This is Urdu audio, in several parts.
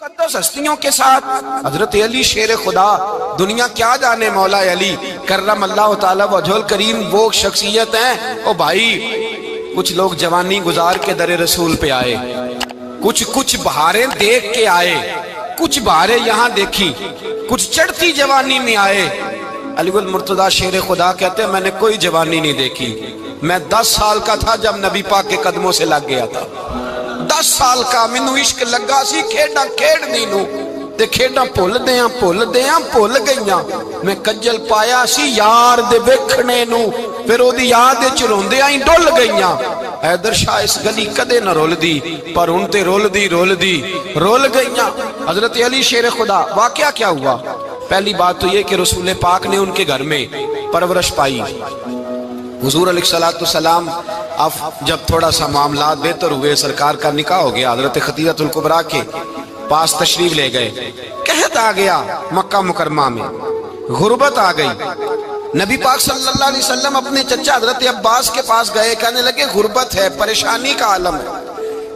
مقدس ہستیوں کے ساتھ حضرت علی شیر خدا، دنیا کیا جانے مولا علی کرم اللہ تعالی وجہ الکریم، وہ شخصیت ہیں۔ او بھائی، کچھ لوگ جوانی گزار کے در رسول پہ آئے، کچھ بہاریں دیکھ کے آئے، کچھ بہاریں یہاں دیکھی، کچھ چڑھتی جوانی میں آئے۔ علی المرتضیٰ شیر خدا کہتے ہیں میں نے کوئی جوانی نہیں دیکھی، میں 10 سال کا تھا جب نبی پاک کے قدموں سے لگ گیا تھا۔ 10 سال کا مینوں عشق لگا سی، کھیڈاں کھیڈنی نو تے کھیڈاں بھول گئیاں، میں کجل پایا سی یار دے ویکھنے نو، پھر او دی یاد وچ روندیاں ہی ڈل گئیاں۔ حیدر شاہ اس گلی کدے نہ رول دی، پر ہن تے رول گئیاں۔ حضرت علی شیر خدا، واقعہ کیا ہوا؟ پہلی بات تو یہ کہ رسول پاک نے ان کے گھر میں پرورش پائی۔ حضور علیہ السلام اب جب تھوڑا سا معاملات بہتر ہوئے، سرکار کا نکاح ہو گیا، حضرت خدیجہ الکبریٰ کے پاس تشریف لے گئے۔ قحط آ گیا مکہ مکرمہ میں، غربت آ گئی۔ نبی پاک صلی اللہ علیہ وسلم اپنے چچا حضرت عباس کے پاس گئے، کہنے لگے غربت ہے، پریشانی کا عالم ہے،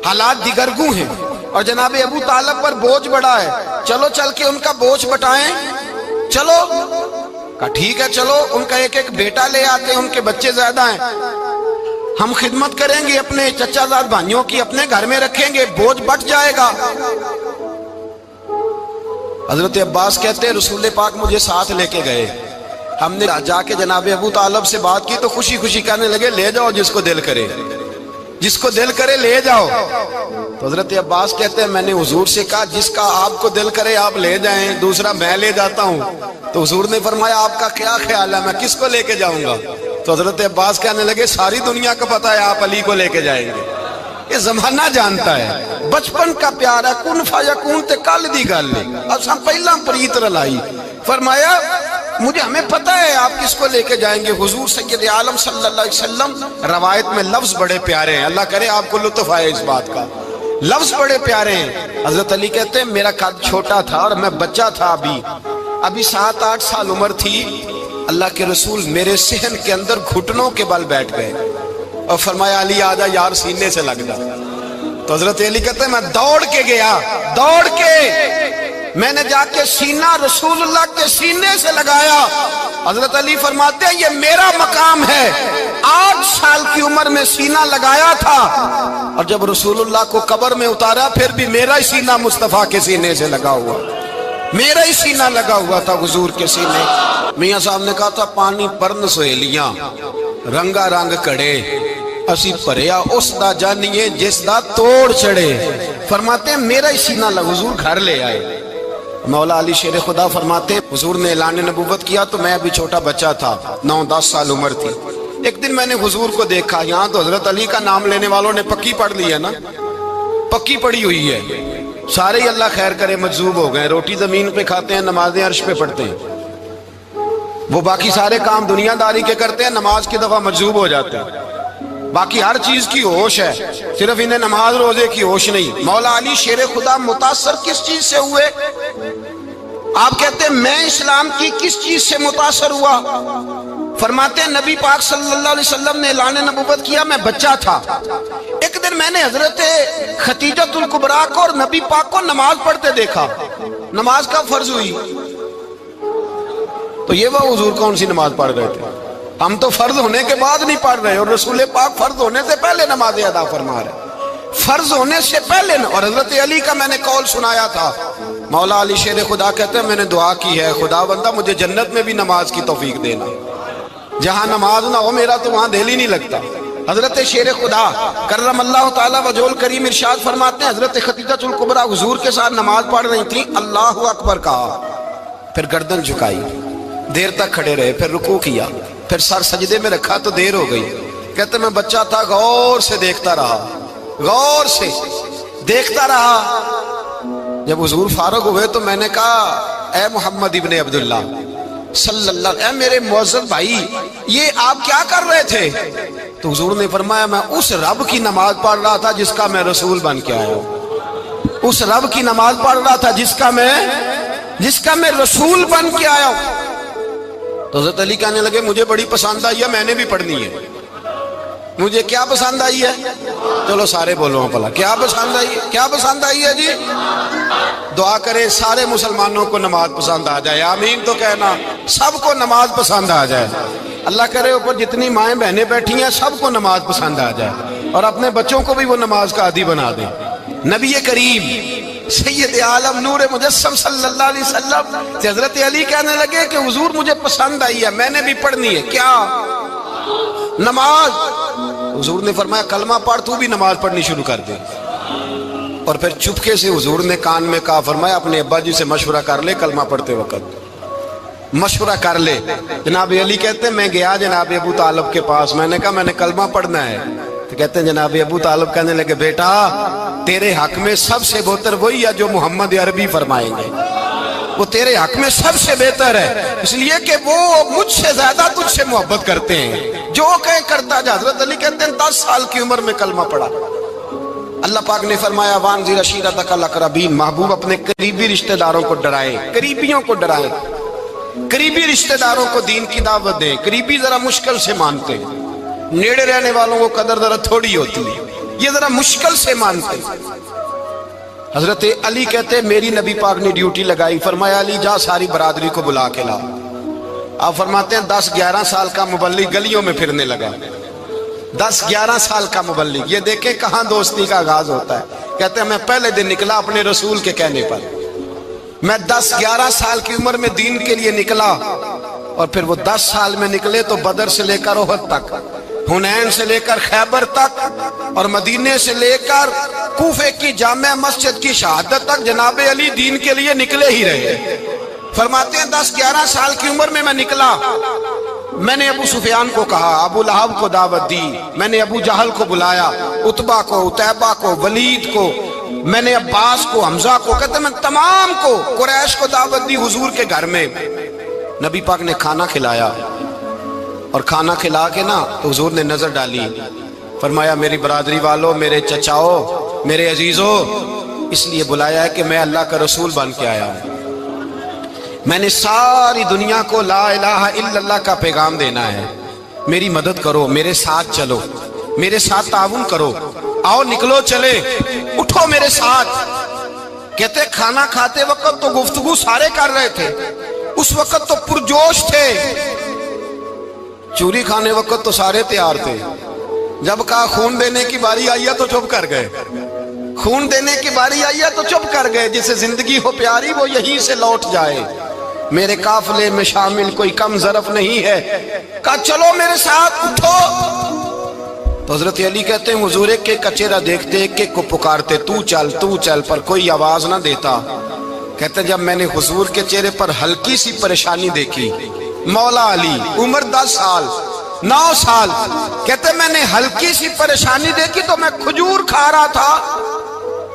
حالات دیگرگوں ہیں، اور جناب ابو طالب پر بوجھ بڑا ہے، چلو چل کے ان کا بوجھ بٹائیں۔ چلو کہا ٹھیک ہے، چلو ان کا ایک بیٹا لے آتے ہیں، ان کے بچے زیادہ ہیں، ہم خدمت کریں گے اپنے چچا زاد بھائیوں کی، اپنے گھر میں رکھیں گے، بوجھ بٹ جائے گا۔ حضرت عباس کہتے ہیں رسول پاک مجھے ساتھ لے کے گئے، ہم نے جا کے جناب ابو طالب سے بات کی تو خوشی خوشی کہنے لگے لے جاؤ جس کو دل کرے لے جاؤ۔ تو حضرت عباس کہتے ہیں میں نے حضور سے کہا جس کا آپ کو دل کرے آپ لے جائیں، دوسرا میں لے جاتا ہوں۔ تو حضور نے فرمایا آپ کا کیا خیال ہے، میں کس کو لے کے جاؤں گا؟ تو حضرت عباس کہنے لگے ساری دنیا کو پتا ہے آپ علی کو لے کے جائیں گے، یہ زمانہ جانتا ہے، بچپن کا پیار ہے، کن فیکون تے کل دی گل ہے، اب ہم پہلا پریت رلائی۔ فرمایا ہمیں پتہ ہے آپ کس کو لے کے جائیں گے، حضور سید عالم صلی اللہ علیہ وسلم۔ روایت میں لفظ بڑے پیارے ہیں، اللہ کرے آپ کو لطف آئے اس بات کا، لفظ بڑے پیارے ہیں۔ حضرت علی کہتے ہیں میرا قد چھوٹا تھا اور میں بچہ تھا، ابھی 7-8 سال عمر تھی، اللہ کے رسول میرے صحن کے اندر گھٹنوں کے بل بیٹھ گئے اور فرمایا علی آجا یار سینے سے لگ جا۔ تو حضرت علی کہتے ہیں میں دوڑ کے گیا، میں نے جا کے سینہ رسول اللہ کے سینے سے لگایا۔ حضرت علی فرماتے ہیں یہ میرا مقام ہے، 8 سال کی عمر میں سینہ لگایا تھا، اور جب رسول اللہ کو قبر میں اتارا پھر بھی میرا ہی سینہ مصطفیٰ کے سینے سے لگا ہوا، میرا ہی سینہ لگا ہوا تھا حضور کے سینے۔ میاں صاحب نے کہا تھا پانی پرن سہیلیاں رنگا رنگ کڑے، اسی پریا اس دا جانیے جس دا توڑ چڑے۔ فرماتے ہیں میرا ہی سینہ لگا، حضور گھر لے آئے۔ مولا علی شیر خدا فرماتے حضور نے اعلان نبوت کیا تو میں ابھی چھوٹا بچہ تھا، 9-10 سال عمر تھی۔ ایک دن میں نے حضور کو دیکھا، یہاں تو حضرت علی کا نام لینے والوں نے پکی پڑھ لی ہے نا، پکی پڑھی ہوئی ہے، سارے ہی اللہ خیر کرے مجذوب ہو گئے، روٹی زمین پہ کھاتے ہیں، نمازیں عرش پہ پڑھتے ہیں، وہ باقی سارے کام دنیا داری کے کرتے ہیں، نماز کی دفعہ مجذوب ہو جاتے ہیں، باقی ہر چیز کی ہوش ہے، صرف انہیں نماز روزے کی ہوش نہیں۔ مولا علی شیر خدا متاثر کس چیز سے ہوئے؟ آپ کہتے ہیں میں اسلام کی کس چیز سے متاثر ہوا؟ فرماتے ہیں نبی پاک صلی اللہ علیہ وسلم نے اعلان نبوت کیا، میں بچہ تھا، ایک دن میں نے حضرت خدیجہ الکبریٰ کو اور نبی پاک کو نماز پڑھتے دیکھا۔ نماز کب فرض ہوئی؟ تو یہ وہ حضور کون سی نماز پڑھ رہے تھے؟ ہم تو فرض ہونے کے بعد نہیں پڑھ رہے، اور رسول پاک فرض ہونے سے پہلے نماز ادا فرما رہے، فرض ہونے سے پہلے۔ اور حضرت علی کا میں نے قول سنایا تھا، مولا علی شیر خدا کہتے ہیں میں نے دعا کی ہے خدا بندہ مجھے جنت میں بھی نماز کی توفیق دینا، جہاں نماز نہ ہو میرا تو وہاں دل ہی نہیں لگتا۔ حضرت شیر خدا کرم اللہ تعالی وجہ الکریم ارشاد فرماتے ہیں حضرت خدیجہ الکبریٰ حضور کے ساتھ نماز پڑھ رہی تھی، اللہ اکبر کہا، پھر گردن جھکائی، دیر تک کھڑے رہے، پھر رکوع کیا، پھر سر سجدے میں رکھا تو دیر ہو گئی۔ کہتے میں بچہ تھا، غور سے دیکھتا رہا، جب حضور فارغ ہوئے تو میں نے کہا اے محمد ابن عبداللہ صلی اللہ علیہ، اے میرے معزز بھائی یہ آپ کیا کر رہے تھے؟ تو حضور نے فرمایا میں اس رب کی نماز پڑھ رہا تھا جس کا میں رسول بن کے آیا ہوں، اس رب کی نماز پڑھ رہا تھا جس کا میں رسول بن کے آیا ہوں۔ تو حضرت علی کہنے لگے مجھے بڑی پسند آئی ہے، میں نے بھی پڑھنی ہے۔ مجھے کیا پسند آئی ہے؟ چلو سارے بولو پلا کیا پسند آئی ہے؟ کیا پسند آئی ہے جی؟ دعا کرے سارے مسلمانوں کو نماز پسند آ جائے، آمین تو کہنا، سب کو نماز پسند آ جائے۔ اللہ کرے اوپر جتنی مائیں بہنیں بیٹھی ہیں سب کو نماز پسند آ جائے، اور اپنے بچوں کو بھی وہ نماز کا عادی بنا دیں۔ نبی کریم سید عالم نور مجسم صلی اللہ علیہ وسلم سے حضرت علی کہنے لگے کہ حضور مجھے پسند آئی ہے، میں نے بھی پڑھنی ہے۔ کیا؟ نماز۔ حضور نے فرمایا کلمہ پڑھ، تو بھی نماز پڑھنی شروع کر دے۔ اور پھر چپکے سے حضور نے کان میں کہا، فرمایا اپنے ابا جی سے مشورہ کر لے کلمہ پڑھتے وقت، مشورہ کر لے۔ جناب علی کہتے ہیں میں گیا جناب ابو طالب کے پاس، میں نے کہا میں نے کلمہ پڑھنا ہے، تو کہتے ہیں جناب ابو طالب کہنے لگے بیٹا تیرے حق میں سب سے بہتر وہی ہے جو محمد عربی فرمائیں گے، وہ تیرے حق میں سب سے بہتر ہے، اس لیے کہ وہ مجھ سے زیادہ تجھ سے محبت کرتے ہیں، جو کہیں کرتا جا۔ حضرت علی کہتے ہیں 10 سال کی عمر میں کلمہ پڑھا۔ اللہ پاک نے فرمایا وانذر عشیرتک الاقربین، محبوب اپنے قریبی رشتہ داروں کو ڈرائیں، قریبیوں کو ڈرائیں، قریبی رشتہ داروں کو دین کی دعوت دیں۔ قریبی ذرا مشکل سے مانتے ہیں، نیڑے رہنے والوں کو قدر ذرا تھوڑی ہوتی ہے، یہ ذرا مشکل سے مانتے ہیں۔ حضرت علی کہتے میری نبی پاک نے ڈیوٹی لگائی، فرمایا علی جا ساری برادری کو بلا کے لا۔ آپ فرماتے ہیں 10-11 سال کا مبلغ گلیوں میں پھرنے لگا، 10-11 سال کا مبلغ، یہ دیکھیں کہاں دوستی کا آغاز ہوتا ہے۔ کہتے ہیں میں پہلے دن نکلا اپنے رسول کے کہنے پر، میں 10-11 سال کی عمر میں دین کے لیے نکلا، اور پھر وہ 10 سال میں نکلے تو بدر سے لے کر احد تک، حنین سے لے کر خیبر تک، اور مدینے سے لے کر کوفے کی جامع مسجد کی شہادت تک جناب علی دین کے لیے نکلے ہی رہے۔ فرماتے ہیں 10-11 سال کی عمر میں نکلا، میں نے ابو سفیان کو کہا، ابو لہب کو دعوت دی، میں نے ابو جہل کو بلایا، عتبہ کو، عتیبہ کو، ولید کو، میں نے عباس کو، حمزہ کو، کہتے میں تمام کو، قریش کو دعوت دی حضور کے گھر میں۔ نبی پاک نے کھانا کھلایا، اور کھانا کھلا کے نا تو حضور نے نظر ڈالی، فرمایا میری برادری والوں، میرے چچاؤ، میرے عزیزوں، اس لیے بلایا ہے کہ میں اللہ کا رسول بن کے آیا ہوں، میں نے ساری دنیا کو لا الہ الا اللہ کا پیغام دینا ہے، میری مدد کرو، میرے ساتھ چلو، میرے ساتھ تعاون کرو، آؤ نکلو چلے، اٹھو میرے ساتھ۔ کہتے کھانا کھاتے وقت تو گفتگو سارے کر رہے تھے، اس وقت تو پرجوش تھے، چوری کھانے وقت تو سارے تیار تھے، جب کہا خون دینے کی باری آئی ہے تو چپ کر گئے، خون دینے کی باری آئی ہے تو چپ کر گئے، جسے زندگی ہو پیاری وہ یہیں سے لوٹ جائے، میرے قافلے میں شامل کوئی کم ظرف نہیں ہے، کہا چلو میرے ساتھ اٹھو۔ تو حضرت علی کہتے ہیں حضور ایک کا چہرہ دیکھتے ایک کو پکارتے، تو چل، پر کوئی آواز نہ دیتا۔ کہتے جب میں نے حضور کے چہرے پر ہلکی سی پریشانی دیکھی، مولا علی عمر 10 سال 9 سال، کہتے میں نے ہلکی سی پریشانی دیکھی تو میں کھجور کھا رہا تھا،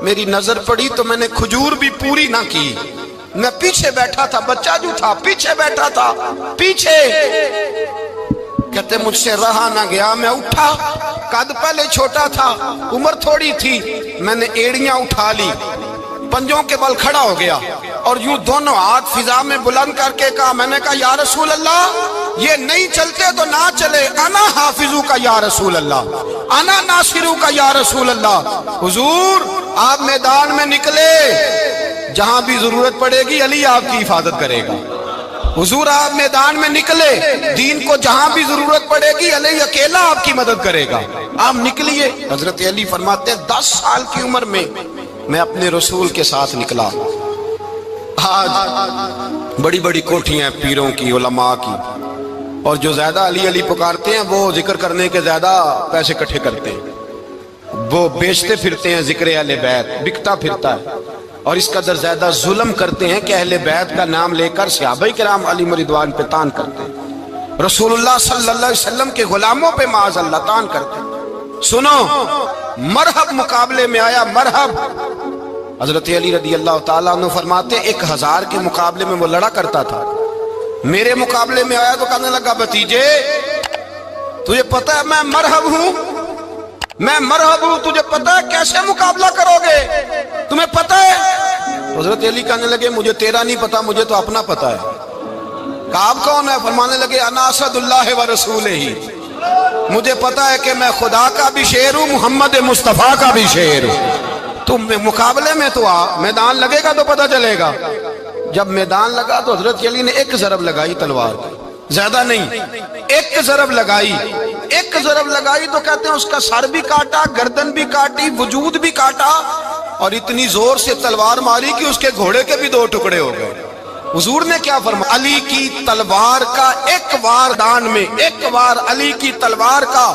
میری نظر پڑی تو میں نے کھجور بھی پوری نہ کی، میں پیچھے بیٹھا تھا، بچہ جو تھا پیچھے بیٹھا تھا، پیچھے۔ کہتے مجھ سے رہا نہ گیا، میں اٹھا، قد پہلے چھوٹا تھا، عمر تھوڑی تھی، میں نے ایڑیاں اٹھا لی، پنجوں کے بل کھڑا ہو گیا، اور یوں دونوں ہاتھ فضا میں بلند کر کے کہا، میں نے کہا یا رسول اللہ یہ نہیں چلتے تو نہ چلے، انا حافظو کا یا رسول اللہ، انا ناصرو کا یا رسول اللہ۔ حضور آپ میدان میں نکلے، جہاں بھی ضرورت پڑے گی علی آپ کی حفاظت کرے گا، حضور آپ میدان میں نکلے، دین کو جہاں بھی ضرورت پڑے گی علی اکیلا آپ کی مدد کرے گا، آپ نکلیے۔ حضرت علی فرماتے ہیں 10 سال کی عمر میں میں اپنے رسول کے ساتھ نکلا۔ آج بڑی بڑی کوٹھیاں پیروں کی، علماء کی، اور جو زیادہ علی علی پکارتے ہیں وہ ذکر کرنے کے زیادہ پیسے اکٹھے کرتے ہیں، وہ بیچتے پھرتے ہیں ذکر اہل بیت، بکتا پھرتا ہے، اور اس قدر زیادہ ظلم کرتے ہیں کہ اہل بیت کا نام لے کر صحابہ کرام علی رضوان پہ تان کرتے ہیں، رسول اللہ صلی اللہ علیہ وسلم کے غلاموں پہ معاذ اللہ تان کرتے ہیں۔ سنو مرحب مقابلے میں آیا، مرحب۔ حضرت علی رضی اللہ تعالیٰ عنہ فرماتے 1000 کے مقابلے میں وہ لڑا کرتا تھا، میرے مقابلے میں آیا تو کہنے لگا بھتیجے تجھے پتہ ہے میں مرحب ہوں، میں مرحب ہوں، تجھے پتہ ہے کیسے مقابلہ کرو گے، تمہیں پتہ ہے؟ حضرت علی کہنے لگے مجھے تیرا نہیں پتا، مجھے تو اپنا پتا ہے۔ کہا آپ کون ہے؟ فرمانے لگے انا اسد اللہ و رسولہ، مجھے پتا ہے کہ میں خدا کا بھی شیر ہوں، محمد مصطفیٰ کا بھی شیر ہوں۔ تم مقابلے میں تو آ، میدان لگے گا تو پتہ چلے گا۔ جب میدان لگا تو حضرت علی نے ایک ضرب لگائی تلوار کی، زیادہ نہیں، ایک ضرب لگائی۔ ایک ضرب لگائی تو کہتے ہیں اس کا سر بھی کاٹا، گردن بھی کاٹی، وجود بھی کاٹا، اور اتنی زور سے تلوار ماری کہ اس کے گھوڑے کے بھی 2 ٹکڑے ہو گئے۔ حضور نے کیا فرمایا؟ علی کی تلوار کا ایک وار دان میں، ایک وار علی کی تلوار کا،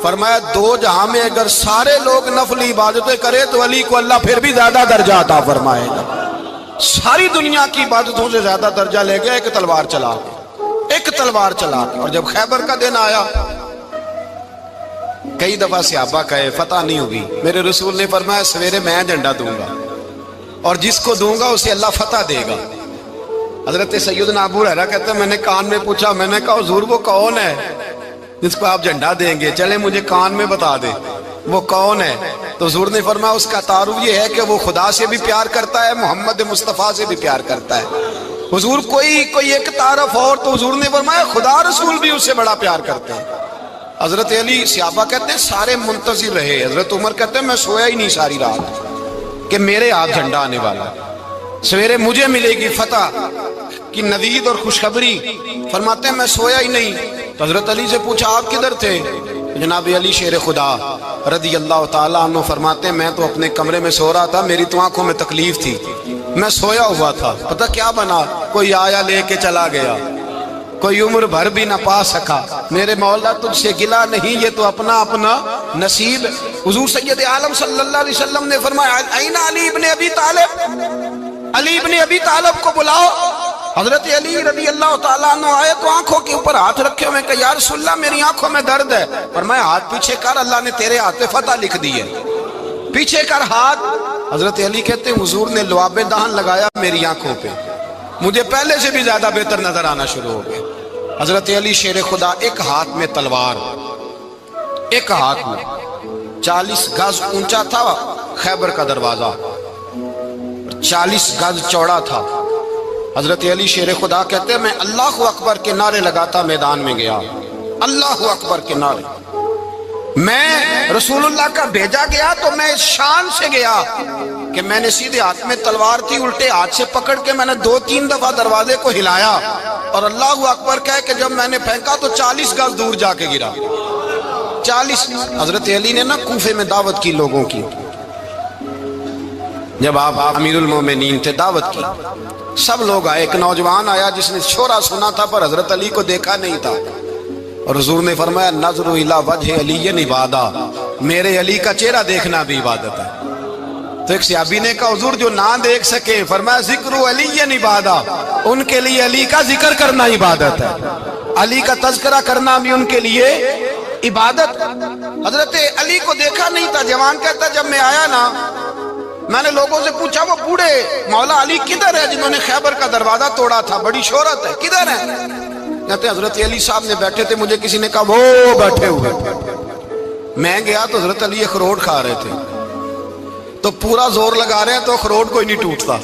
فرمایا 2 جہاں میں اگر سارے لوگ نفلی عبادتیں کرے تو علی کو اللہ پھر بھی زیادہ درجہ عطا فرمائے گا۔ ساری دنیا کی عبادتوں سے زیادہ درجہ لے گیا ایک تلوار چلا کے، ایک تلوار چلا کے۔ اور جب خیبر کا دن آیا، کئی دفعہ صحابہ کہے فتح نہیں ہوگی، میرے رسول نے فرمایا سویرے میں جھنڈا دوں گا، اور جس کو دوں گا اسے اللہ فتح دے گا۔ حضرت سیدنا ابو ہریرہ کہتے ہیں میں نے کان میں پوچھا، میں نے کہا حضور وہ کون ہے جس کو آپ جھنڈا دیں گے؟ چلے مجھے کان میں بتا دے وہ کون ہے۔ تو حضور نے فرمایا اس کا تعارف یہ ہے کہ وہ خدا سے بھی پیار کرتا ہے، محمد مصطفیٰ سے بھی پیار کرتا ہے۔ حضور کوئی ایک تعارف اور، تو حضور نے فرمایا خدا رسول بھی اس سے بڑا پیار کرتے ہیں۔ حضرت علی، صحابہ کہتے ہیں سارے منتظر رہے۔ حضرت عمر کہتے ہیں میں سویا ہی نہیں ساری رات کہ میرے ہاتھ جھنڈا آنے والا، سویرے مجھے ملے گی فتح کی نوید اور خوشخبری۔ فرماتے ہیں میں سویا ہی نہیں۔ تو حضرت علی سے پوچھا آپ کدھر تھے؟ جناب علی شیر خدا رضی اللہ تعالیٰ عنہ فرماتے ہیں میں تو اپنے کمرے میں سو رہا تھا، میری تو آنکھوں میں تکلیف تھی، میں سویا ہوا تھا، پتہ کیا بنا، کوئی آیا لے کے چلا گیا، کوئی عمر بھر بھی نہ پا سکا۔ میرے مولا تجھ سے گلا نہیں، یہ تو اپنا اپنا نصیب۔ حضور سید عالم صلی اللہ علیہ وسلم نے فرمایا این علی ابن ابی طالب، علی ابن ابی طالب کو بلاؤ۔ حضرت علی رضی اللہ تعالیٰ عنہ آئے تو آنکھوں کے اوپر ہاتھ رکھے ہوئے کہ یا رسول اللہ میری آنکھوں میں درد ہے۔ فرمایا ہاتھ پیچھے کر، اللہ نے تیرے ہاتھ پہ فتح لکھ دی ہے، پیچھے کر ہاتھ۔ حضرت علی کہتے ہیں حضور نے لعاب دہن لگایا میری آنکھوں پہ، مجھے پہلے سے بھی زیادہ بہتر نظر آنا شروع ہو گیا۔ حضرت علی شیر خدا، ایک ہاتھ میں تلوار، ایک ہاتھ میں 40 گز اونچا تھا خیبر کا دروازہ، 40 گز چوڑا تھا۔ حضرت علی شیر خدا کہتے ہیں میں اللہ اکبر کے نعرے لگاتا میدان میں گیا، اللہ اکبر کے نعرے۔ میں رسول اللہ کا بھیجا گیا تو میں اس شان سے گیا کہ میں نے سیدھے ہاتھ میں تلوار تھی، الٹے ہاتھ سے پکڑ کے میں نے 2-3 دفعہ دروازے کو ہلایا اور اللہ اکبر کہہ کہ جب میں نے پھینکا تو 40 گز دور جا کے گرا، 40۔ حضرت علی نے نا کوفے میں دعوت کی لوگوں کی، جب آپ امیر المومنین تھے، دعوت کی، سب لوگ آئے۔ ایک نوجوان آیا جس نے شورا سنا تھا پر حضرت علی کو دیکھا نہیں تھا، اور حضور نے فرمایا نظر الی وجہ علی عبادہ، میرے علی کا چہرہ دیکھنا بھی عبادت ہے۔ تو ایک صحابی نے کہا حضور جو نہ دیکھ سکے، فرمایا ذکر علی عبادہ، ان کے لیے علی کا ذکر کرنا عبادت ہے، علی کا تذکرہ کرنا بھی ان کے لیے عبادت۔ حضرت علی کو دیکھا نہیں تھا۔ جوان کہتا جب میں آیا نا، میں نے لوگوں سے پوچھا وہ بوڑھے مولا علی کدھر ہے جنہوں نے خیبر کا دروازہ توڑا تھا، بڑی شہرت ہے، کدھر ہے؟ کہتے ہیں حضرت علی صاحب نے بیٹھے تھے، مجھے کسی نے کہا وہ بیٹھے ہوئے۔ میں گیا تو حضرت علی اخروٹ کھا رہے تھے، تو پورا زور لگا رہے ہیں تو اخروٹ کوئی نہیں ٹوٹتا،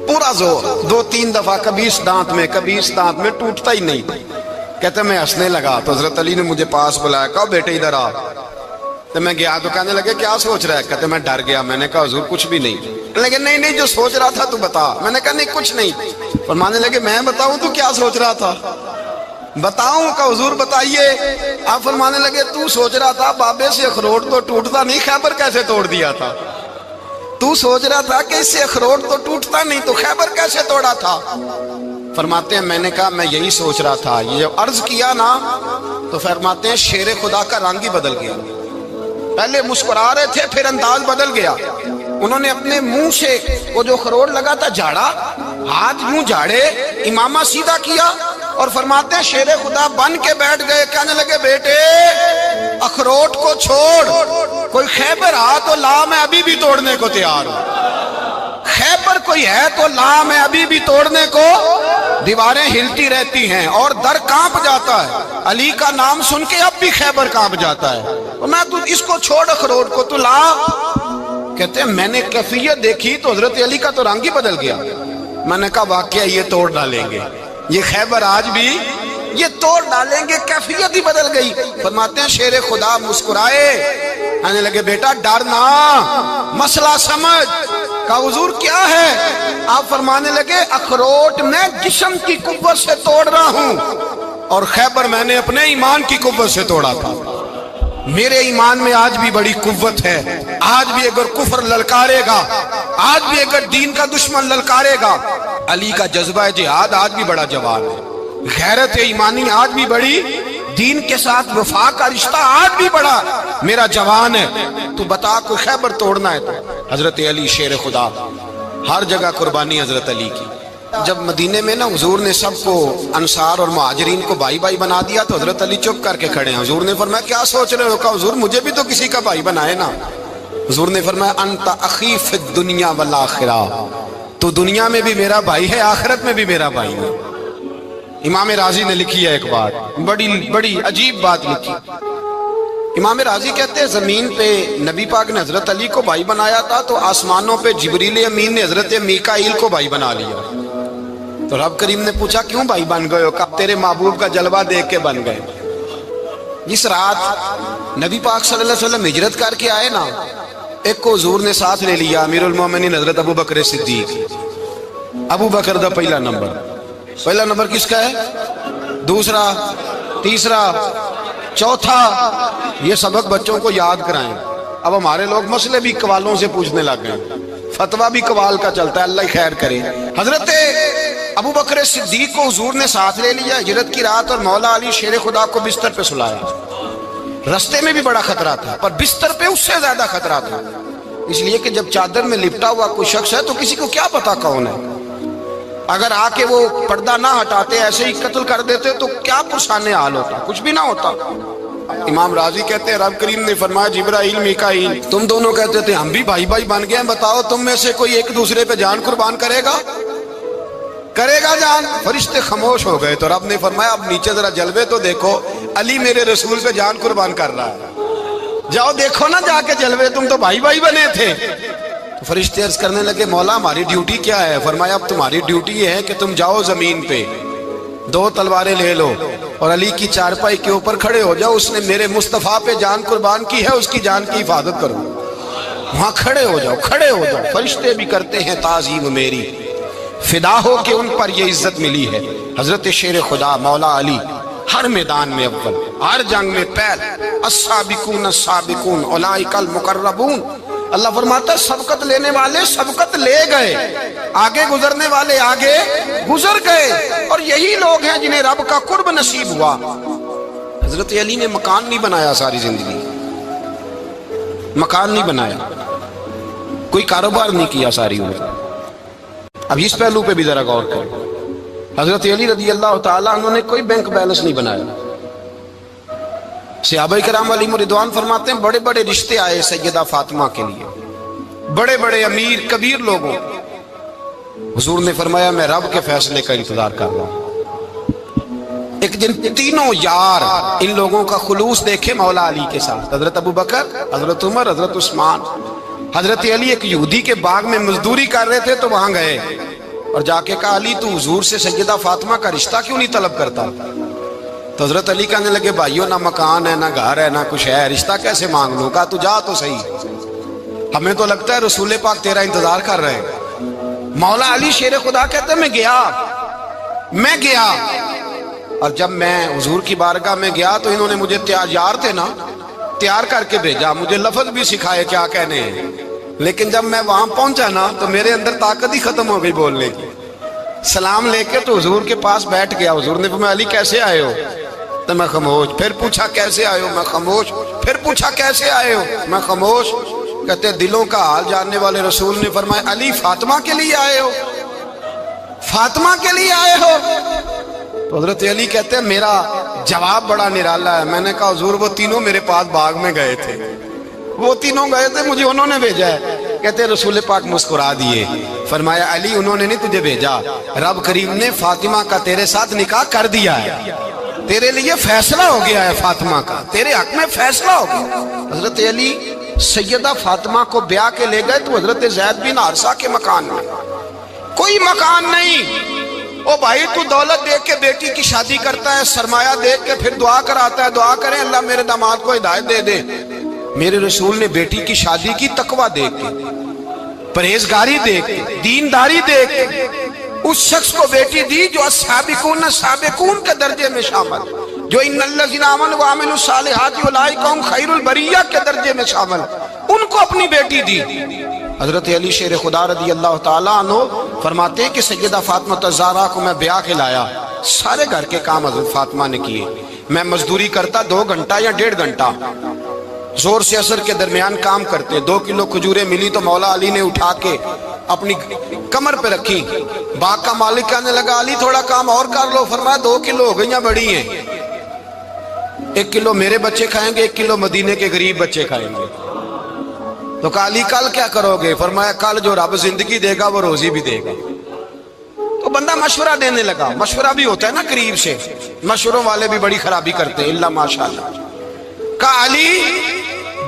پورا زور 2-3 دفعہ، کبھی اس دانت میں کبھی اس دانت میں، ٹوٹتا ہی نہیں۔ کہتے میں ہنسنے لگا تو حضرت علی نے مجھے پاس بلایا، کہا بیٹے ادھر آ۔ تو میں گیا تو کہنے لگے کیا سوچ رہا ہے؟ کہتے میں ڈر گیا۔ میں نے کہا حضور کچھ بھی نہیں۔ لیکن نہیں جو سوچ رہا تھا تو بتا۔ میں نے کہا نہیں کچھ نہیں۔ فرمانے لگے میں بتاؤں تو کیا سوچ رہا تھا؟ بتاؤں؟ کہ حضور بتائیے۔ آپ فرمانے لگے تو سوچ رہا تھا بابے سے اخروٹ تو ٹوٹتا نہیں، خیبر کیسے توڑ دیا تھا؟ تو سوچ رہا تھا کہ اس سے اخروٹ تو ٹوٹتا نہیں تو خیبر کیسے توڑا تھا؟ فرماتے ہیں میں نے کہا میں یہی سوچ رہا تھا۔ یہ جب عرض کیا نا تو فرماتے ہیں شیر خدا کا رنگ ہی بدل گیا، پہلے مسکرا رہے تھے پھر انداز بدل گیا۔ انہوں نے اپنے منہ سے وہ جو خروٹ لگا تھا جھاڑا، ہاتھ یوں جھاڑے، امامہ سیدھا کیا، اور فرماتے ہیں شیر خدا بن کے بیٹھ گئے۔ کہنے لگے بیٹے اخروٹ کو چھوڑ، کوئی خیبر آ تو لا، میں ابھی بھی توڑنے کو تیار ہوں۔ خیبر کوئی ہے تو لا، میں ابھی بھی توڑنے کو۔ دیواریں ہلتی رہتی ہیں اور در کانپ جاتا ہے، علی کا نام سن کے اب بھی خیبر کانپ جاتا ہے۔ میں تو اس کو چھوڑ اخروٹ کو تو لا۔ کہتے ہیں میں نے کیفیت دیکھی تو حضرت علی کا تو رنگ ہی بدل گیا۔ میں نے کہا واقعہ یہ توڑ ڈالیں گے، یہ خیبر آج بھی یہ توڑ ڈالیں گے، کیفیت ہی بدل گئی۔ فرماتے ہیں شیر خدا مسکرائے، کہنے لگے بیٹا ڈرنا، مسئلہ سمجھ۔ کہا حضور کیا ہے؟ آپ فرمانے لگے اخروٹ میں جسم کی قوت سے توڑ رہا ہوں، اور خیبر میں نے اپنے ایمان کی قوت سے توڑا تھا۔ میرے ایمان میں آج بھی بڑی قوت ہے، آج بھی اگر کفر للکارے گا، آج بھی اگر دین کا دشمن للکارے گا، علی کا جذبہ جہاد آج بھی بڑا جوان ہے، غیرت ایمانی آج بھی بڑی، دین کے ساتھ وفا کا رشتہ آج بھی بڑا میرا جوان ہے۔ تو بتا کوئی خیبر توڑنا ہے تو حضرت علی شیر خدا، ہر جگہ قربانی حضرت علی کی۔ جب مدینے میں نا حضور نے سب کو انصار اور مہاجرین کو بھائی بھائی بنا دیا تو حضرت علی چپ کر کے کھڑے ہیں۔ حضور نے فرمایا کیا سوچ رہے ہو؟ کہا حضور مجھے بھی تو کسی کا بھائی بنائے نا۔ حضور نے فرمایا انت اخی فی الدنیا والآخرہ، تو دنیا میں بھی میرا بھائی ہے، آخرت میں بھی میرا بھائی ہے۔ امام راضی نے لکھی ہے ایک بات، بڑی عجیب بات لکھی۔ امام راضی کہتے ہیں زمین پہ نبی پاک نے حضرت علی کو بھائی بنایا تھا تو آسمانوں پہ جبریل امین نے حضرت میکائیل کو بھائی بنا لیا۔ تو رب کریم نے پوچھا کیوں بھائی بن گئے ہو؟ کہا تیرے محبوب کا جلوہ دیکھ کے بن گئے۔ جس رات نبی پاک صلی اللہ علیہ وسلم ہجرت کر کے آئے نا، ایک کو حضور نے ساتھ لے لیا، امیر المومنین حضرت ابو بکر صدیق۔ ابو بکر دا پہلا نمبر کس کا ہے؟ دوسرا، تیسرا، چوتھا۔ یہ سبق بچوں کو یاد کرائیں۔ اب ہمارے لوگ مسئلے بھی قوالوں سے پوچھنے لگ گئے، فتویٰ بھی قوال کا چلتا ہے، اللہ خیر کرے۔ حضرت ابو بکر صدیق کو حضور نے ساتھ لے لیا ہجرت کی رات، اور مولا علی شیر خدا کو بستر پہ سلایا۔ رستے میں بھی بڑا خطرہ تھا، پر بستر پہ اس سے زیادہ خطرہ تھا، اس لیے کہ جب چادر میں لپٹا ہوا کوئی شخص ہے تو کسی کو کیا پتا کون ہے۔ اگر آ کے وہ پردہ نہ ہٹاتے، ایسے ہی قتل کر دیتے تو کیا پرسانے حال ہوتا، کچھ بھی نہ ہوتا۔ امام راضی کہتے ہیں رب کریم نے فرمایا جبرائیل میکائیل تم دونوں کہتے تھے ہم بھی بھائی بھائی بن گئے ہیں، بتاؤ تم میں سے کوئی ایک دوسرے پہ جان قربان کرے گا جان؟ فرشتے خاموش ہو گئے۔ تو رب نے فرمایا اب نیچے ذرا جلوے تو دیکھو، علی میرے رسول پہ جان قربان کر رہا ہے، جاؤ دیکھو نا جا کے جلوے، تم تو بھائی بھائی بنے تھے۔ تو فرشتے عرض کرنے لگے مولا ہماری ڈیوٹی کیا ہے؟ فرمایا اب تمہاری ڈیوٹی یہ ہے کہ تم جاؤ زمین پہ، 2 تلواریں لے لو اور علی کی چارپائی کے اوپر کھڑے ہو جاؤ، اس نے میرے مصطفیٰ پہ جان قربان کی ہے، اس کی جان کی حفاظت کرو۔ وہاں کھڑے ہو جاؤ۔ فرشتے بھی کرتے ہیں تعظیم میری، فدا ہو کہ ان پر یہ عزت ملی ہے۔ حضرت شیر خدا مولا علی ہر میدان میں اول، ہر جنگ میں پہل، السابقون السابقون اولئک المقربون۔ اللہ فرماتا ہے سبقت لینے والے سبقت لے گئے، آگے گزرنے والے آگے گزر گئے، اور یہی لوگ ہیں جنہیں رب کا قرب نصیب ہوا۔ حضرت علی نے مکان نہیں بنایا، ساری زندگی مکان نہیں بنایا، کوئی کاروبار نہیں کیا ساری عمر۔ اب اس پہلو پہ بھی ذرا غور کریں، حضرت علی رضی اللہ تعالیٰ انہوں نے کوئی بینک بیلنس نہیں بنایا۔ صحابہ کرام علیہم رضوان فرماتے ہیں بڑے بڑے رشتے آئے سیدہ فاطمہ کے لیے، بڑے بڑے امیر کبیر لوگوں، حضور نے فرمایا میں رب کے فیصلے کا انتظار کر رہا ہوں۔ ایک دن تینوں یار ان لوگوں کا خلوص دیکھے مولا علی کے ساتھ، حضرت ابو بکر، حضرت عمر، حضرت عثمان۔ حضرت علی ایک یہودی کے باغ میں مزدوری کر رہے تھے تو وہاں گئے اور جا کے کہا علی تو حضور سے سیدہ فاطمہ کا رشتہ کیوں نہیں طلب کرتا؟ تو حضرت علی کہنے لگے بھائیو نہ مکان ہے، نہ گھر ہے، نہ کچھ ہے، رشتہ کیسے مانگ لوں؟ کہا تو جا تو صحیح، ہمیں تو لگتا ہے رسول پاک تیرا انتظار کر رہے ہیں۔ مولا علی شیر خدا کہتے ہیں میں گیا اور جب میں حضور کی بارگاہ میں گیا تو انہوں نے مجھے یار تھے نا، تیار کر کے بھیجا، مجھے لفظ بھی سکھائے کیا کہنے ہیں، لیکن جب میں وہاں پہنچا نا تو میرے اندر طاقت ہی ختم ہو گئی بولنے کی۔ سلام لے کے تو حضور کے پاس بیٹھ گیا، حضور نے فرمایا علی کیسے آئے ہو؟ تو میں خاموش، پھر پوچھا کیسے آئے ہو؟ میں خاموش، پھر پوچھا کیسے آئے ہو؟ میں خاموش۔ کہتے دلوں کا حال جاننے والے رسول نے فرمایا علی فاطمہ کے لیے آئے ہو؟ فاطمہ کے لیے آئے ہو؟ تو حضرت علی کہتے ہیں میرا جواب بڑا نرالا ہے۔ میں نے کہا حضور وہ تینوں میرے پاس باغ میں گئے تھے، وہ تینوں گئے تھے، مجھے انہوں نے بھیجا ہے۔ کہتے ہیں رسول پاک مسکرا دیے، فرمایا علی انہوں نے نہیں تجھے بھیجا، رب کریم نے فاطمہ کا تیرے ساتھ نکاح کر دیا ہے، تیرے لیے فیصلہ ہو گیا ہے، فاطمہ کا تیرے حق میں فیصلہ ہو گیا۔ حضرت علی سیدہ فاطمہ کو بیاہ کے لے گئے تو حضرت زید بن حارثہ کے مکان میں، کوئی مکان نہیں، او بھائی تو دولت دیکھ کے بیٹی کی شادی کرتا ہے، سرمایہ دیکھ کے پھر دعا کراتا ہے، دعا کریں اللہ میرے داماد کو ہدایت دے دے۔ میرے رسول نے بیٹی کی شادی کی تقوی دیکھ کے، پرہیزگاری دیکھ کے، دینداری دیکھ کے اس شخص کو بیٹی دی جو السابقون سابقون کے درجے میں شامل، جو ان الذین آمنوا وعملوا الصالحات اولئک هم خیر البریہ کے درجے میں شامل، ان کو اپنی بیٹی دی۔ حضرت علی شیر خدا رضی اللہ تعالیٰ عنہ فرماتے ہیں کہ سیدہ فاطمہ الزہرا کو میں بیاہ کے لایا، سارے گھر کے کام حضرت فاطمہ نے کیے، میں مزدوری کرتا 2 گھنٹہ یا 1.5 گھنٹہ، زور سے عصر کے درمیان کام کرتے، 2 کلو کھجوریں ملی تو مولا علی نے اٹھا کے اپنی کمر پہ رکھی، باغ کا مالک کہنے لگا علی تھوڑا کام اور کر لو، فرمایا 2 کلو ہو گئیاں بڑی ہیں، 1 کلو میرے بچے کھائیں گے، 1 کلو مدینے کے غریب بچے کھائیں گے۔ تو کہا علی کل کیا کرو گے؟ فرمایا کل جو رب زندگی دے گا وہ روزی بھی دے گا۔ تو بندہ مشورہ دینے لگا، مشورہ بھی ہوتا ہے نا قریب سے، مشوروں والے بھی بڑی خرابی کرتے ہیں اللہ ماشاءاللہ۔ کہا علی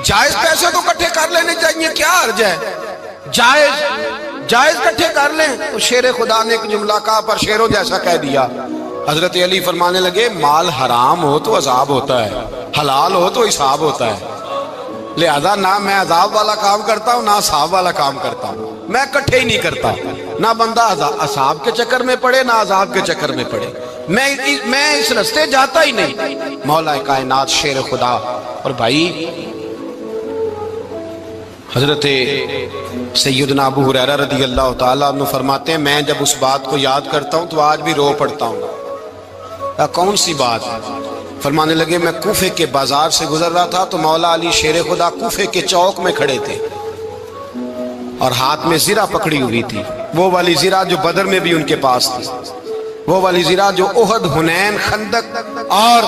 جائز پیسے تو کٹھے کر لینے چاہیے، کیا حرج ہے، جائز کٹھے کر لیں۔ تو شیر خدا نے ایک جملہ کہا پر شیروں جیسا کہہ دیا۔ حضرت علی فرمانے لگے مال حرام ہو تو عذاب ہوتا ہے، حلال ہو تو حساب ہوتا ہے، لہذا نہ میں عذاب والا کام کرتا ہوں نہ حساب والا کام کرتا ہوں، میں کٹھے ہی نہیں کرتا، نہ بندہ حساب کے چکر میں پڑے نہ عذاب کے چکر میں پڑے، میں اس رستے جاتا ہی نہیں۔ مولا کائنات شیر خدا۔ اور بھائی حضرت سیدنا ابو ہریرہ رضی اللہ تعالیٰ عنہ فرماتے ہیں میں جب اس بات کو یاد کرتا ہوں تو آج بھی رو پڑتا ہوں۔ کون سی بات؟ فرمانے لگے میں کوفے کے بازار سے گزر رہا تھا تو مولا علی شیر خدا کوفے کے چوک میں کھڑے تھے اور ہاتھ میں زرہ پکڑی ہوئی تھی، وہ والی زرہ جو بدر میں بھی ان کے پاس تھی، وہ والی زرہ جو احد، حنین، خندق اور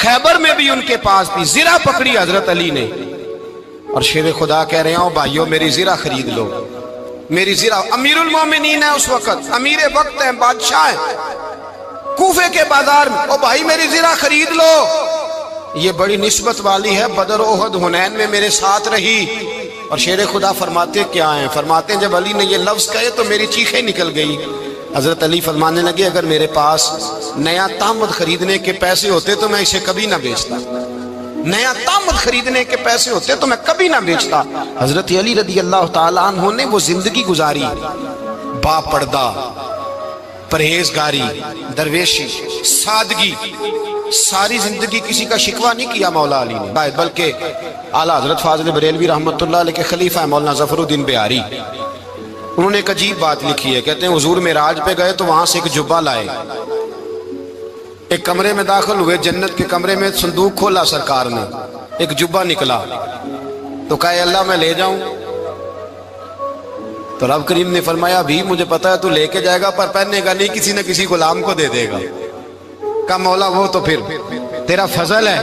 خیبر میں بھی ان کے پاس تھی، زرہ پکڑی حضرت علی نے اور شیر خدا کہہ رہے ہیں بھائیو میری زرہ خرید لو، میری زرہ۔ امیر المومنین ہے اس وقت، امیر وقت ہے، بادشاہ ہے کوفے کے بازار میں، او بھائی میری زرہ خرید لو، یہ بڑی نسبت والی ہے، بدر، احد، حنین میں میرے ساتھ رہی۔ اور شیر خدا فرماتے کیا ہیں؟ فرماتے ہیں جب علی نے یہ لفظ کہے تو میری چیخیں نکل گئی۔ حضرت علی فرمانے لگے اگر میرے پاس نیا تامد خریدنے کے پیسے ہوتے تو میں اسے کبھی نہ بیچتا، نیا تامد خریدنے کے پیسے ہوتے تو میں کبھی نہ بیچتا۔ حضرت علی رضی اللہ تعالیٰ عنہ نے وہ زندگی گزاری، با پردہ، پرہیزگاری، درویشی، سادگی، ساری زندگی کسی کا شکوہ نہیں کیا مولا علی نے، بلکہ اعلیٰ حضرت فاضل بریلوی رحمۃ اللہ علیہ کے خلیفہ مولانا ظفر الدین بہاری، انہوں نے ایک عجیب بات لکھی ہے، کہتے ہیں حضور معراج پہ گئے تو وہاں سے ایک جبہ لائے، ایک کمرے میں داخل ہوئے، جنت کے کمرے میں صندوق کھولا سرکار نے، ایک جبہ نکلا تو کہا اللہ میں لے جاؤں؟ تو رب کریم نے فرمایا ابھی مجھے پتا ہے تو لے کے جائے گا پر پہننے گا نہیں، کسی نہ کسی غلام کو دے دے گا۔ کہا مولا وہ تو پھر تیرا فضل ہے۔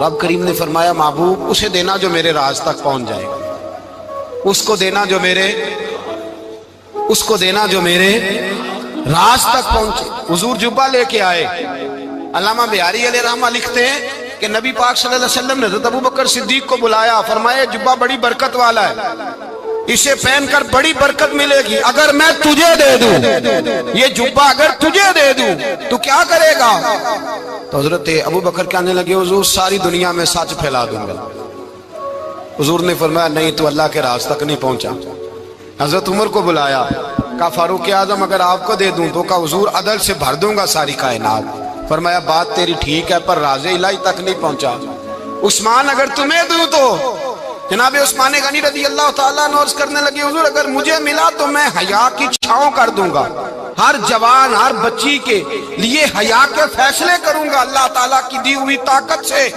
رب کریم نے فرمایا محبوب اسے دینا جو میرے راز تک پہنچ جائے گا، اس کو دینا جو میرے راز تک پہنچے۔ حضور جبہ لے کے آئے۔ علامہ بہاری علیہ رحمہ لکھتے ہیں کہ نبی پاک صلی اللہ علیہ وسلم نے حضرت ابوبکر صدیق کو بلایا، فرمایا جبہ بڑی برکت والا ہے، اسے پہن کر بڑی برکت ملے گی، اگر میں تجھے دے دوں یہ جبہ، اگر تجھے دے دوں تو کیا کرے گا؟ تو حضرت ابوبکر کہنے لگے حضور ساری دنیا میں سچ پھیلا دوں گا۔ حضور نے فرمایا نہیں تو اللہ کے راز تک نہیں پہنچا۔ حضرت عمر کو بلایا، کہا فاروق اعظم اگر آپ کو دے دوں تو کہا حضور عدل سے بھر دوں گا ساری کائنات۔ فرمایا بات تیری ٹھیک ہے پر راز الہی تک نہیں پہنچا۔ عثمان اگر تمہیں دوں تو جناب عثمان غنی رضی اللہ تعالیٰ عنہ عرض کرنے لگے حضور اگر مجھے ملا تو میں حیا کی چھاؤں کر دوں گا، ہر جوان ہر بچی کے لیے حیا کے فیصلے کروں گا اللہ تعالیٰ کی دی ہوئی طاقت سے۔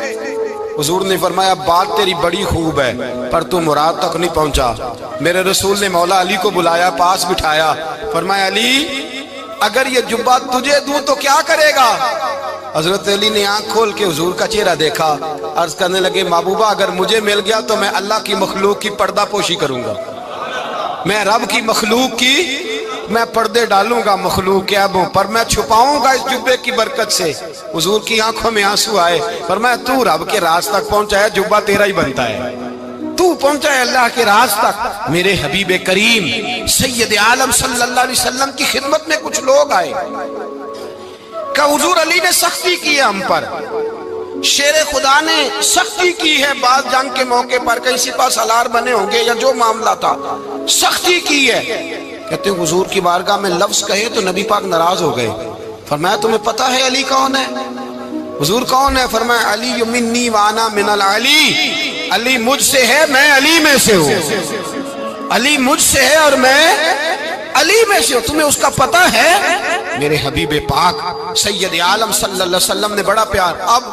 حضور نے فرمایا بات تیری بڑی خوب ہے پر تو مراد تک نہیں پہنچا۔ میرے رسول نے مولا علی کو بلایا، پاس بٹھایا، فرمایا علی اگر یہ جبہ تجھے دوں تو کیا کرے گا؟ حضرت علی نے آنکھ کھول کے حضور کا چہرہ دیکھا، عرض کرنے لگے محبوبہ اگر مجھے مل گیا تو میں اللہ کی مخلوق کی پردہ پوشی کروں گا، میں رب کی مخلوق کی میں پردے ڈالوں گا مخلوق کے عیبوں پر، میں چھپاؤں گا اس جبے کی برکت سے۔ حضور کی آنکھوں میں آنسو آئے، فرمایا تو رب کے راز تک پہنچا ہے، جبہ تیرا ہی بنتا ہے، تو پہنچا ہے اللہ کے راز تک۔ میرے حبیب کریم سید عالم صلی اللہ علیہ وسلم کی خدمت میں کچھ لوگ آئے کہ حضور علی نے سختی کی ہے ہم پر، شیر خدا نے سختی کی ہے، بعض جنگ کے موقع پر کہیں سپہ سالار بنے ہوں گے یا جو معاملہ تھا، سختی کی ہے۔ کہتے ہیں حضور کی بارگاہ میں لفظ کہے تو نبی پاک ناراض ہو گئے۔ فرمایا تمہیں پتہ ہے علی کون ہے؟ حضور کون ہے؟ فرمایا علی منی وانا من العلی، علی مجھ سے ہے میں علی میں سے ہوں، علی مجھ سے ہے اور میں علی میں سے ہوں، تمہیں اس کا پتہ ہے؟ میرے حبیب پاک سید عالم صلی اللہ علیہ وسلم نے بڑا پیار۔ اب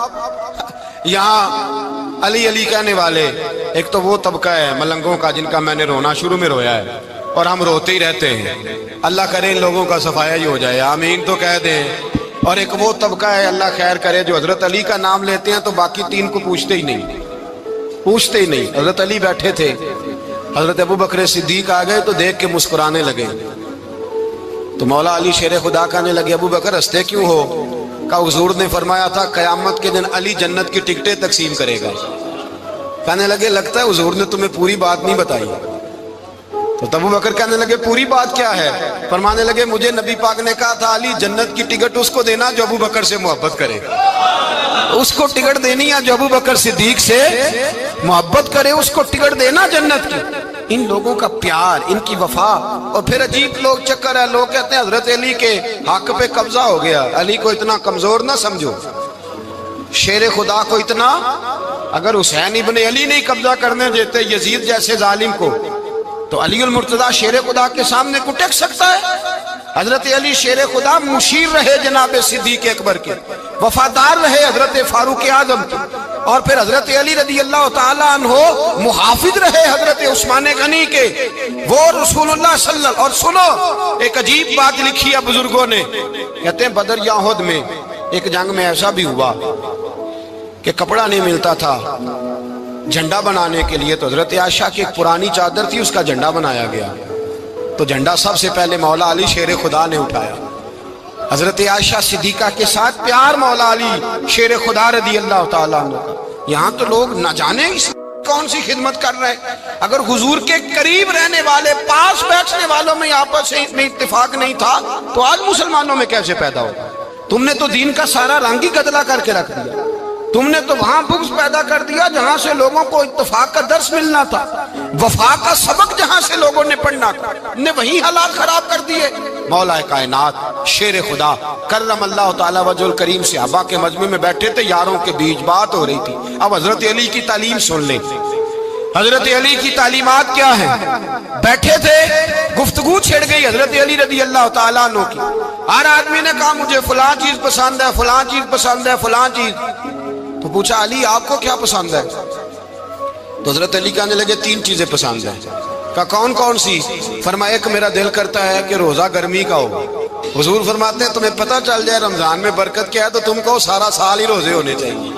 یہاں علی علی کہنے والے ایک تو وہ طبقہ ہے ملنگوں کا جن کا میں نے رونا شروع میں رویا ہے اور ہم روتے ہی رہتے ہیں، اللہ کرے ان لوگوں کا صفایا ہی ہو جائے، آمین تو کہہ دیں۔ اور ایک وہ طبقہ ہے اللہ خیر کرے جو حضرت علی کا نام لیتے ہیں تو باقی تین کو پوچھتے ہی نہیں، پوچھتے ہی نہیں۔ حضرت علی بیٹھے تھے، حضرت ابو بکر صدیق آ گئے تو دیکھ کے مسکرانے لگے، تو مولا علی شیر خدا کہنے لگے ابو بکر ہنستے کیوں ہو؟ کہ حضور نے فرمایا تھا قیامت کے دن علی جنت کی ٹکٹیں تقسیم کرے گا۔ کہنے لگے لگتا ہے حضور نے تمہیں پوری بات نہیں بتائی۔ تو ابو بکر کہنے لگے پوری بات کیا ہے؟ فرمانے لگے مجھے نبی پاک نے کہا تھا علی جنت کی ٹکٹ اس کو دینا جو ابو بکر سے محبت کرے، اس کو ٹکٹ دینی ہے جو ابو بکر صدیق سے محبت کرے، اس کو ٹکٹ دینا جنت کی۔ ان لوگوں کا پیار، ان کی وفا۔ اور پھر عجیب لوگ چکر ہے، لوگ کہتے ہیں حضرت علی کے حق پہ قبضہ ہو گیا، علی کو اتنا کمزور نہ سمجھو، شیر خدا کو اتنا، اگر حسین ابن علی نہیں قبضہ کرنے دیتے یزید جیسے ظالم کو تو علی المرتضیٰ شیر خدا کے سامنے کو ٹک سکتا ہے؟ حضرت علی شیر خدا مشیر رہے جناب صدیق اکبر کے، وفادار رہے حضرت فاروق اعظم کے، اور پھر حضرت علی رضی اللہ تعالیٰ عنہ محافظ رہے حضرت عثمان غنی کے، وہ رسول اللہ صلی اللہ۔ اور سنو ایک عجیب بات لکھی ہے بزرگوں نے، کہتے ہیں بدر یا احد میں ایک جنگ میں ایسا بھی ہوا کہ کپڑا نہیں ملتا تھا جھنڈا بنانے کے لیے، تو حضرت عائشہ کی ایک پرانی چادر تھی اس کا جھنڈا بنایا گیا، تو جھنڈا سب سے پہلے مولا علی شیر خدا نے اٹھایا۔ حضرت عائشہ صدیقہ کے ساتھ پیار مولا علی شیر خدا رضی اللہ تعالیٰ عنہ کا۔ یہاں تو لوگ نہ جانے کون سی خدمت کر رہے ہیں۔ اگر حضور کے قریب رہنے والے پاس بیٹھنے والوں میں آپس میں اتفاق نہیں تھا تو آج مسلمانوں میں کیسے پیدا ہوگا؟ تم نے تو دین کا سارا رنگ ہی گدلا کر کے رکھ دیا، تم نے تو وہاں بغض پیدا کر دیا جہاں سے لوگوں کو اتفاق کا درس ملنا تھا، وفا کا سبق جہاں سے لوگوں نے پڑھنا تھا، نے وہی حالات خراب کر دیے۔ مولا کائنات شیر خدا کرم اللہ تعالی وجہ الکریم صحابہ کے مجمع میں بیٹھے تھے، یاروں کے بیچ بات ہو رہی تھی۔ اب حضرت علی کی تعلیم سن لیں، حضرت علی کی تعلیمات کیا ہیں؟ بیٹھے تھے، گفتگو چھڑ گئی حضرت علی رضی اللہ تعالیٰ عنہ کی۔ ہر آدمی نے کہا مجھے فلاں چیز پسند ہے، فلاں چیز پسند ہے، فلاں چیز۔ تو پوچھا علی آپ کو کیا پسند ہے؟ تو حضرت علی کہنے لگے تین چیزیں پسند ہیں۔ کہا کون کون سی؟ فرمایا ایک میرا دل کرتا ہے کہ روزہ گرمی کا ہو۔ حضور فرماتے ہیں تمہیں پتہ چل جائے رمضان میں برکت کیا ہے تو تم کو سارا سال ہی روزے ہونے چاہیے۔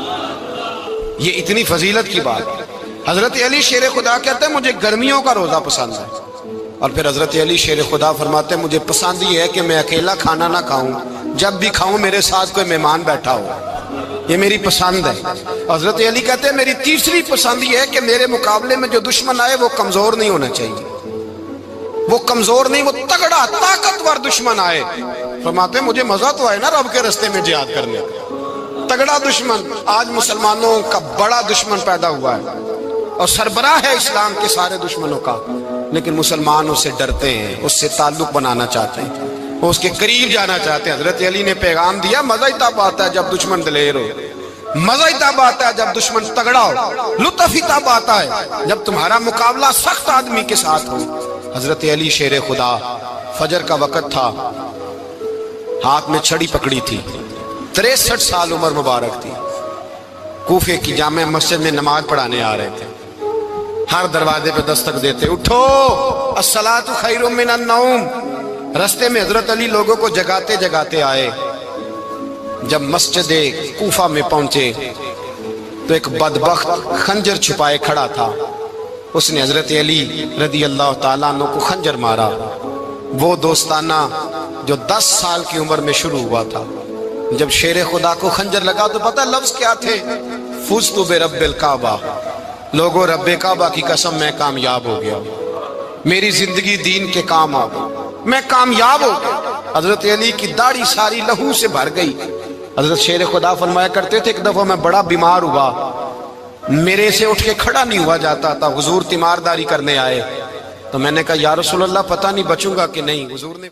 یہ اتنی فضیلت کی بات۔ حضرت علی شیر خدا کہتے ہیں مجھے گرمیوں کا روزہ پسند ہے۔ اور پھر حضرت علی شیر خدا فرماتے ہیں مجھے پسند یہ ہے کہ میں اکیلا کھانا نہ کھاؤں، جب بھی کھاؤں میرے ساتھ کوئی مہمان بیٹھا ہو، یہ میری پسند ہے۔ حضرت علی کہتے ہیں میری تیسری پسند یہ ہے کہ میرے مقابلے میں جو دشمن آئے وہ کمزور نہیں ہونا چاہیے، وہ کمزور نہیں، وہ تگڑا طاقتور دشمن آئے۔ فرماتے ہیں مجھے مزہ تو آئے نا رب کے رستے میں جہاد کرنے کا، تگڑا دشمن۔ آج مسلمانوں کا بڑا دشمن پیدا ہوا ہے اور سربراہ ہے اسلام کے سارے دشمنوں کا، لیکن مسلمان اس سے ڈرتے ہیں، اس سے تعلق بنانا چاہتے ہیں، وہ اس کے قریب جانا چاہتے ہیں۔ حضرت علی نے پیغام دیا مزہ ہی تب آتا ہے جب دشمن دلیر ہو، مزہ ہی تب آتا ہے جب دشمن تگڑا ہو، لطف ہی تب آتا ہے جب تمہارا مقابلہ سخت آدمی کے ساتھ ہو۔ حضرت علی شیر خدا، فجر کا وقت تھا، ہاتھ میں چھڑی پکڑی تھی، 63 سال عمر مبارک تھی، کوفے کی جامع مسجد میں نماز پڑھانے آ رہے تھے۔ ہر دروازے پہ دستک دیتے اٹھو الصلاۃ خیر من النوم۔ رستے میں حضرت علی لوگوں کو جگاتے جگاتے آئے۔ جب مسجد کوفہ میں پہنچے تو ایک بدبخت خنجر چھپائے کھڑا تھا، اس نے حضرت علی رضی اللہ تعالیٰ عنہ کو خنجر مارا۔ وہ دوستانہ جو 10 سال کی عمر میں شروع ہوا تھا، جب شیر خدا کو خنجر لگا تو پتہ لفظ کیا تھے؟ فزت برب الکعبہ، لوگوں رب کعبہ کی قسم میں کامیاب ہو گیا، میری زندگی دین کے کام آ گئی، میں کامیاب ہو گیا۔ حضرت علی کی داڑھی ساری لہو سے بھر گئی۔ حضرت شیر خدا فرمایا کرتے تھے ایک دفعہ میں بڑا بیمار ہوا، میرے سے اٹھ کے کھڑا نہیں ہوا جاتا تھا، حضور تیمارداری کرنے آئے تو میں نے کہا یا رسول اللہ پتہ نہیں بچوں گا کہ نہیں۔ حضور نے